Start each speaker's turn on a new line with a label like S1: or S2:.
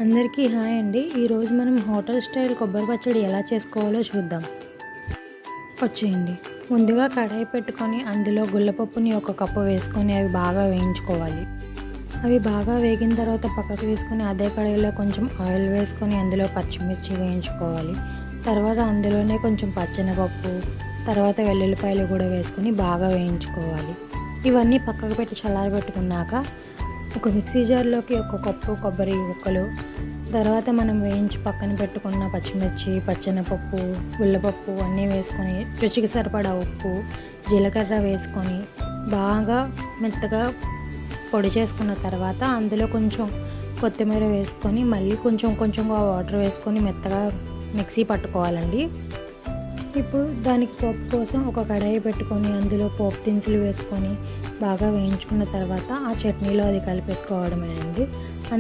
S1: అందరికీ హాయ్ అండి. ఈరోజు మనం హోటల్ స్టైల్ కొబ్బరి పచ్చడి ఎలా చేసుకోవాలో చూద్దాం. వచ్చేయండి. ముందుగా కడాయి పెట్టుకొని అందులో గుల్లపప్పుని ఒక కప్పు వేసుకొని అవి బాగా వేయించుకోవాలి. అవి బాగా వేగిన తర్వాత పక్కకు తీసుకొని అదే కడాయిలో కొంచెం ఆయిల్ వేసుకొని అందులో పచ్చిమిర్చి వేయించుకోవాలి. తర్వాత అందులోనే కొంచెం పచ్చెనపప్పు, తర్వాత వెల్లుల్లిపాయలు కూడా వేసుకొని బాగా వేయించుకోవాలి. ఇవన్నీ పక్కకు పెట్టి చల్లారబెట్టుకున్నాక ఒక మిక్సీ జార్లోకి ఒక కప్పు కొబ్బరి ముక్కలు, తర్వాత మనం వేయించి పక్కన పెట్టుకున్న పచ్చిమిర్చి, పచ్చెనపప్పు, ఉల్లపప్పు అన్నీ వేసుకొని రుచికి సరిపడా ఉప్పు, జీలకర్ర వేసుకొని బాగా మెత్తగా పొడి చేసుకున్న తర్వాత అందులో కొంచెం కొత్తిమీర వేసుకొని మళ్ళీ కొంచెంగా వాటర్ వేసుకొని మెత్తగా మిక్సీ పట్టుకోవాలండి. ఇప్పుడు దానికి పోపు కోసం ఒక కడాయి పెట్టుకొని అందులో పోపు దినుసులు వేసుకొని బాగా వేయించుకున్న తర్వాత ఆ చట్నీలో అది కలిపేసుకోవడమేనండి.